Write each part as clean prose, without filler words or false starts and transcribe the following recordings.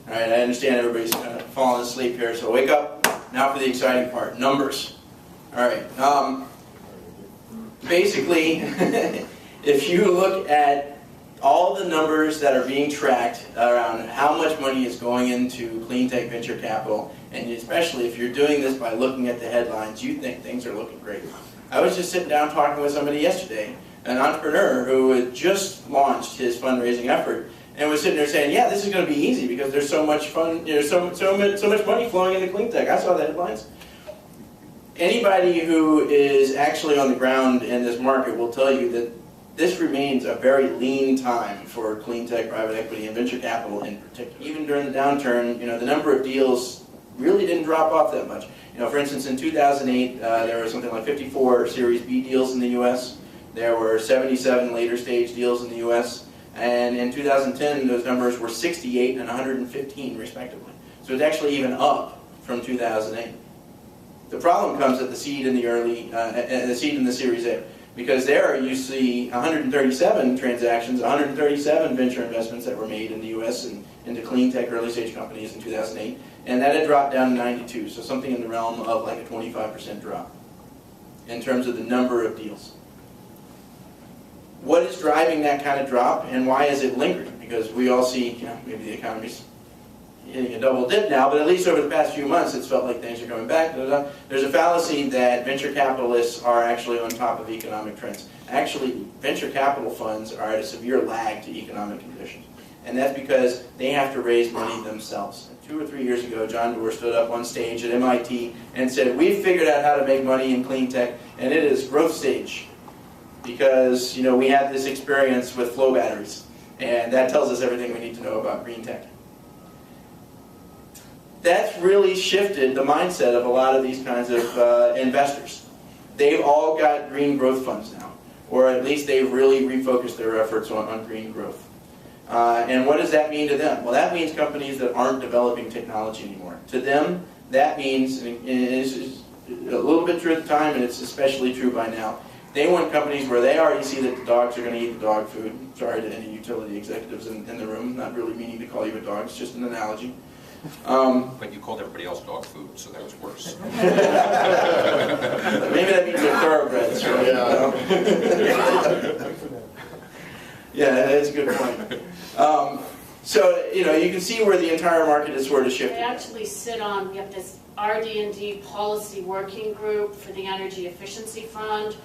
All right, I understand everybody's kind of falling asleep here, so wake up. Now for the exciting part, numbers. All right. Basically, if you look at all the numbers that are being tracked around how much money is going into clean tech venture capital, and especially if you're doing this by looking at the headlines, you think things are looking great. I was just sitting down talking with somebody yesterday, an entrepreneur who had just launched his fundraising effort, and was sitting there saying, yeah, this is going to be easy because there's so much fun, so much money flowing into clean tech. I saw the headlines. Anybody who is actually on the ground in this market will tell you that this remains a very lean time for clean tech, private equity, and venture capital in particular. Even during the downturn, the number of deals really didn't drop off that much. For instance, in 2008, there were something like 54 Series B deals in the U.S. There were 77 later stage deals in the U.S. And in 2010, those numbers were 68 and 115, respectively. So it's actually even up from 2008. The problem comes at the seed and the seed and the Series A, because there you see 137 transactions, 137 venture investments that were made in the U.S. and into clean tech early stage companies in 2008, and that had dropped down to 92, so something in the realm of like a 25% drop in terms of the number of deals. What is driving that kind of drop, and why is it lingering? Because we all see, maybe the economy's hitting a double dip now, but at least over the past few months it's felt like things are coming back. There's a fallacy that venture capitalists are actually on top of economic trends. Actually, venture capital funds are at a severe lag to economic conditions. And that's because they have to raise money themselves. 2 or 3 years ago, John Doerr stood up on stage at MIT and said, we've figured out how to make money in clean tech, and it is growth stage. Because, we had this experience with flow batteries, and that tells us everything we need to know about green tech. That's really shifted the mindset of a lot of these kinds of investors. They've all got green growth funds now, or at least they've really refocused their efforts on green growth. And what does that mean to them? Well, that means companies that aren't developing technology anymore. To them, that means, and it's a little bit true at the time, and it's especially true by now, they want companies where they already see that the dogs are going to eat the dog food. Sorry to any utility executives in the room, not really meaning to call you a dog, it's just an analogy. But you called everybody else dog food, so that was worse. Maybe that means they're thoroughbreds, right? Yeah, that's a good point. So, you can see where the entire market is sort of shifting. They actually we have this RD&D policy working group for the Energy Efficiency Fund,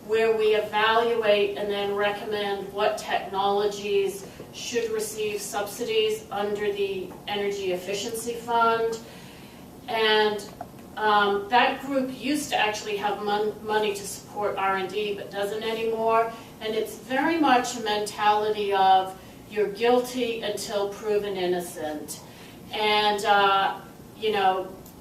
where we evaluate and then recommend what technologies should receive subsidies under the Energy Efficiency Fund. And that group used to actually have money to support R&D, but doesn't anymore. And it's very much a mentality of you're guilty until proven innocent. And,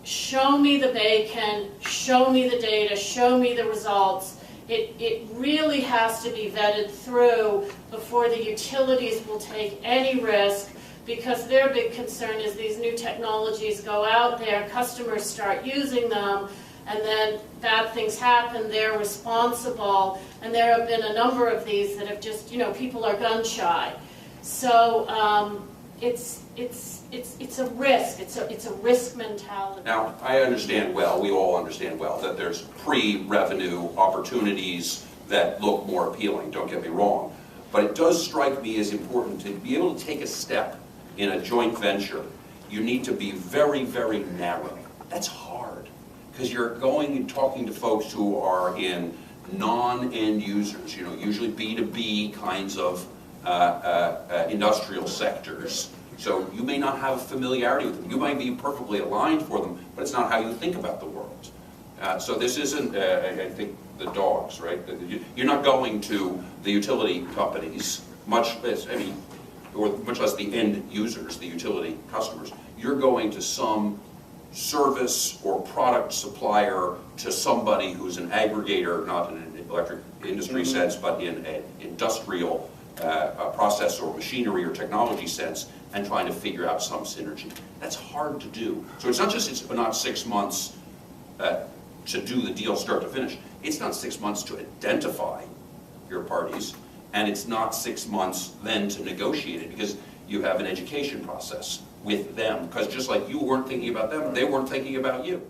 show me the bacon, show me the data, show me the results. It really has to be vetted through before the utilities will take any risk, because their big concern is these new technologies go out there, customers start using them, and then bad things happen, they're responsible. And there have been a number of these that have just, people are gun shy. So it's a risk. It's a risk mentality. Now, I understand well, we all understand well, that there's pre-revenue opportunities that look more appealing, don't get me wrong. But it does strike me as important to be able to take a step in a joint venture. You need to be very, very narrow. That's hard, because you're going and talking to folks who are in non-end users, usually B2B kinds of industrial sectors. So you may not have familiarity with them. You might be perfectly aligned for them, but it's not how you think about the world. So this isn't, I think, the dogs, right? You're not going to the utility companies, much less the end users, the utility customers. You're going to some service or product supplier to somebody who's an aggregator, not in an electric industry sense, but in an industrial process or machinery or technology sense, and trying to figure out some synergy. That's hard to do. So it's not 6 months to do the deal start to finish. It's not 6 months to identify your parties, and it's not 6 months then to negotiate it, because you have an education process with them, because just like you weren't thinking about them, they weren't thinking about you.